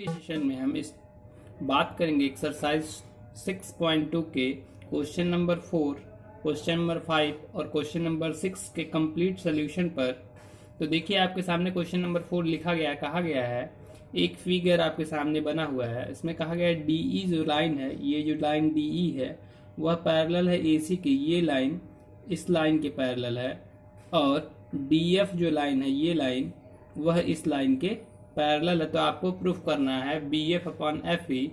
के सेशन में हम इस बात करेंगे एक्सरसाइज 6.2 के क्वेश्चन नंबर 4, क्वेश्चन नंबर 5 और क्वेश्चन नंबर 6 के कंप्लीट सॉल्यूशन पर। तो देखिए आपके सामने क्वेश्चन नंबर 4 लिखा गया है, कहा गया है एक फिगर आपके सामने बना हुआ है। इसमें कहा गया है डीई जो लाइन है, ये जो लाइन डीई है वह पैरेलल है एसी की, ये लाइन इस लाइन के पैरेलल है, और डीएफ जो लाइन है ये लाइन वह इस लाइन के पैरेलल है। तो आपको प्रूफ करना है B F upon F E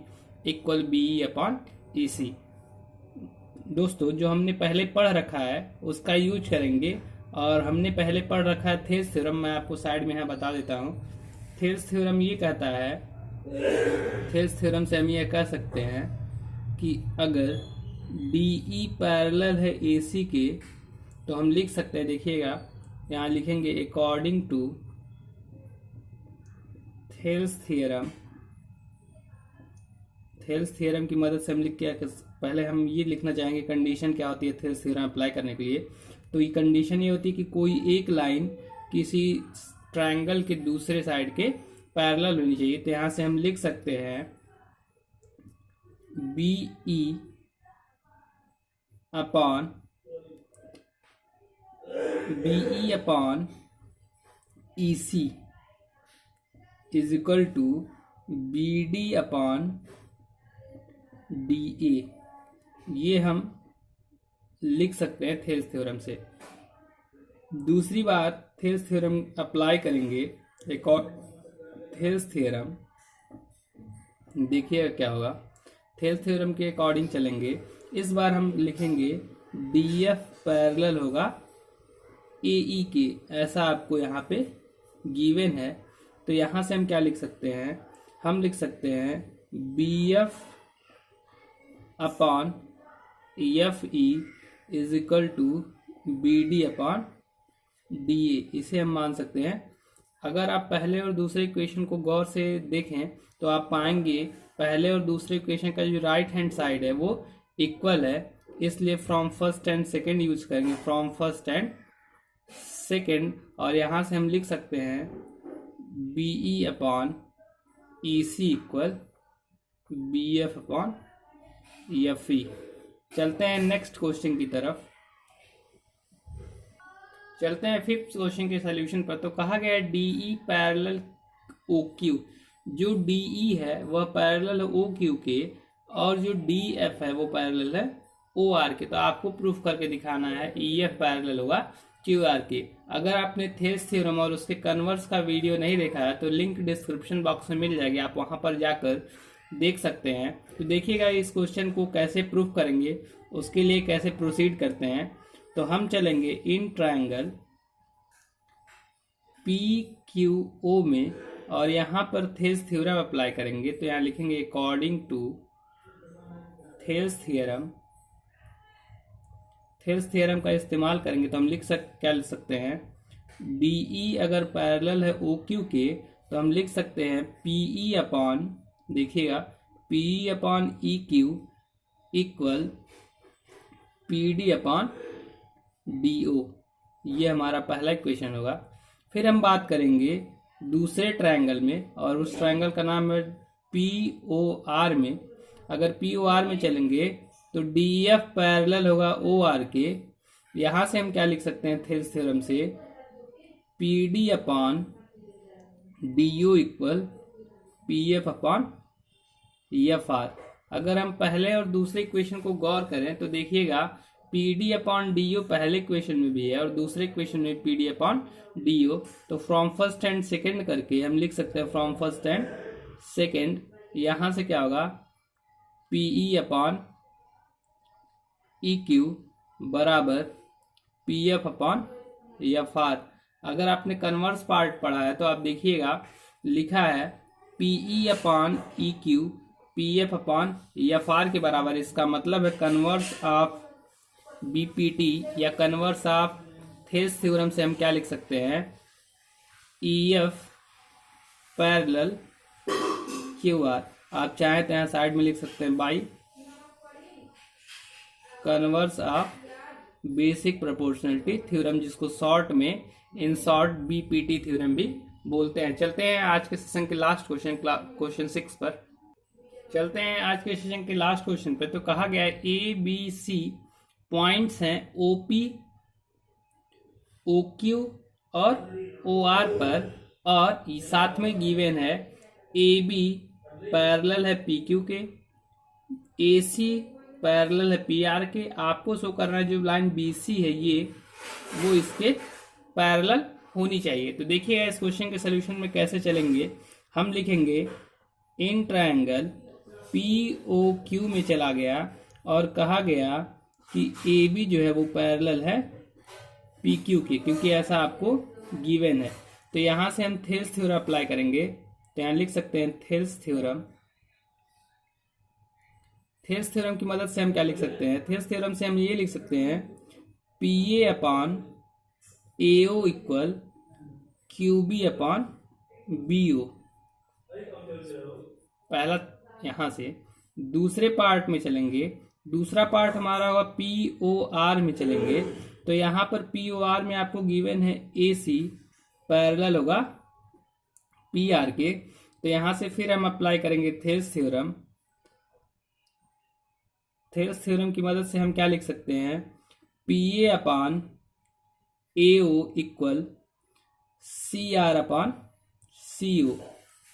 equal B E upon E C. दोस्तों जो हमने पहले पढ़ रखा है उसका यूज करेंगे, और हमने पहले पढ़ रखा है थेल्स थ्योरम। मैं आपको साइड में यहाँ बता देता हूँ। थेल्स थ्योरम ये कहता है, थेल्स थ्योरम से हम ये कह सकते हैं कि अगर डीई पैरेलल है एसी के तो हम लिख सकते हैं, देखिएगा यहाँ लिखेंगे according to Thales theorem. Thales theorem की मदद से हम लिख के पहले हम ये लिखना चाहेंगे कंडीशन क्या होती है थेल्स थ्योरम अप्लाई करने के लिए। तो ये कंडीशन ये होती है कि कोई एक लाइन किसी ट्रायंगल के दूसरे साइड के पैरेलल होनी चाहिए। तो यहाँ से हम लिख सकते हैं B E upon E C is equal to B D upon D A. ये हम लिख सकते हैं थेल्स थ्योरम से। दूसरी बात थेल्स थ्योरम अप्लाई करेंगे, एक और थेल्स थ्योरम देखिए क्या होगा। थेल्स थ्योरम के अकॉर्डिंग चलेंगे। इस बार हम लिखेंगे डी एफ पैरेलल होगा ए ई के, ऐसा आपको यहाँ पे गिवन है। तो यहाँ से हम क्या लिख सकते हैं, हम लिख सकते हैं B F upon F E is equal to B D upon D A. इसे हम मान सकते हैं। अगर आप पहले और दूसरे इक्वेशन को गौर से देखें तो आप पाएंगे पहले और दूसरे इक्वेशन का जो राइट हैंड साइड है वो इक्वल है, इसलिए from first and second use करेंगे, फ्रॉम फर्स्ट एंड सेकेंड। और यहाँ से हम लिख सकते हैं B E upon E C equal B F upon F E. चलते हैं नेक्स्ट क्वेश्चन की तरफ, चलते हैं फिफ्थ क्वेश्चन के सॉल्यूशन पर। तो कहा गया है डीई पैरेलल ओ क्यू। जो डीई है वह पैरेलल है ओ क्यू के, और जो डी एफ है वो पैरेलल है ओ आर के। तो आपको प्रूफ करके दिखाना है ई एफ पैरेलल होगा क्यू आर के। अगर आपने थेल्स थ्योरम और उसके कन्वर्स का वीडियो नहीं देखा है तो लिंक डिस्क्रिप्शन बॉक्स में मिल जाएगी, आप वहां पर जाकर देख सकते हैं। तो देखिएगा इस क्वेश्चन को कैसे प्रूफ करेंगे, उसके लिए कैसे प्रोसीड करते हैं। तो हम चलेंगे in triangle P Q O में, और यहाँ पर थेल्स थ्योरम अप्लाई करेंगे। तो यहाँ लिखेंगे according to Thales theorem. Thales theorem का इस्तेमाल करेंगे तो हम क्या लिख सकते हैं, डीई अगर पैरेलल है ओ क्यू के तो हम लिख सकते हैं पीई अपॉन, देखिएगा PE upon E Q equal P D upon D O. ये हमारा पहला इक्वेशन होगा। फिर हम बात करेंगे दूसरे ट्रायंगल में, और उस ट्रायंगल का नाम है पी ओ आर में। अगर पी ओ आर में चलेंगे तो डी एफ पैरेलल होगा ओ आर के। यहाँ से हम क्या लिख सकते हैं थेल्स थ्योरम से, P D upon D you equal P F upon F are. अगर हम पहले और दूसरे इक्वेशन को गौर करें तो देखिएगा P D upon D you पहले इक्वेशन में भी है और दूसरे इक्वेशन में P D upon D you. तो फ्रॉम फर्स्ट एंड सेकेंड करके हम लिख सकते हैं फ्रॉम फर्स्ट एंड सेकेंड। यहाँ से क्या होगा पीई अपॉन ई क्यू बराबर P F upon F are. अगर आपने कन्वर्स पार्ट पढ़ा है तो आप देखिएगा लिखा है PE upon E Q P F upon F R के बराबर। इसका मतलब है कन्वर्स ऑफ बीपीटी या कन्वर्स ऑफ थेल्स थ्योरम से हम क्या लिख सकते हैं, E F parallel Q R. आप चाहें तो यहाँ साइड में लिख सकते हैं by converse of basic proportionality theorem, जिसको शॉर्ट में इन शॉर्ट बीपीटी थ्योरम भी बोलते हैं। चलते हैं आज के सेशन के लास्ट क्वेश्चन, क्वेश्चन 6 पर चलते हैं। आज के सेशन के लास्ट क्वेश्चन पे तो कहा गया है ABC पॉइंट्स हैं OP, OQ और OR पर, और साथ में गिवन है AB पैरेलल है PQ के, AC पैरेलल है PR के। आपको शो करना है जो लाइन BC है ये, वो इसके पैरेलल होनी चाहिए। तो देखिए इस क्वेश्चन के सोल्यूशन में कैसे चलेंगे। हम लिखेंगे इन ट्रायंगल POQ में चला गया और कहा गया कि AB जो है वो पैरेलल है PQ के, क्योंकि ऐसा आपको गिवन है। तो यहां से हम थेल्स थ्योरम अप्लाई करेंगे। तो यहां लिख सकते हैं थेल्स थ्योरम। थेल्स थ्योरम की मदद से हम क्या लिख सकते हैं, थेल्स थ्योरम से हम ये लिख सकते हैं PA upon AO equal QB upon BO। पहला यहां से दूसरे पार्ट में चलेंगे। दूसरा पार्ट हमारा होगा POR में चलेंगे। तो यहां पर POR में आपको गिवन है AC पैरेलल होगा PR के। तो यहां से फिर हम अप्लाई करेंगे थेल्स थ्योरम। थेल्स थ्योरम की मदद से हम क्या लिख सकते हैं, PA upon AO equal CR upon CO।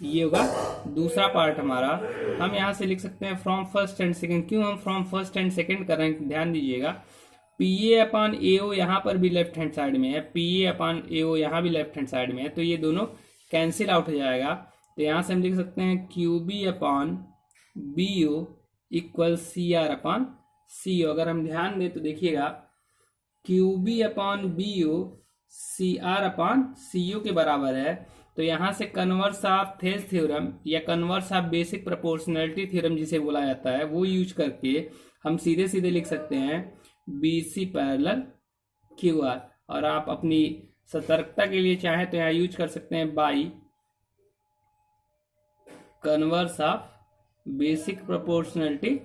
ये होगा दूसरा पार्ट हमारा। हम यहां से लिख सकते हैं फ्रॉम फर्स्ट एंड सेकंड। क्यों हम फ्रॉम फर्स्ट एंड सेकंड कर रहे हैं, ध्यान दीजिएगा। PA अपॉन AO यहाँ पर भी लेफ्ट हैंड साइड में है, PA अपॉन AO यहाँ भी लेफ्ट हैंड साइड में है, तो ये दोनों कैंसिल आउट हो जाएगा। तो यहाँ से हम लिख सकते हैं QB upon BO equal CR upon CO। अगर हम ध्यान दें तो देखिएगा QB upon BO CR upon CO के बराबर है। तो यहाँ से कन्वर्स ऑफ थेल्स थ्योरम या converse of basic proportionality theorem जिसे बोला जाता है, वो यूज करके हम सीधे सीधे लिख सकते हैं BC पैरेलल QR। और आप अपनी सतर्कता के लिए चाहे तो यहाँ यूज कर सकते हैं by converse of basic proportionality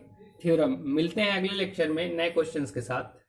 theorem. मिलते हैं अगले लेक्चर में नए क्वेश्चंस के साथ।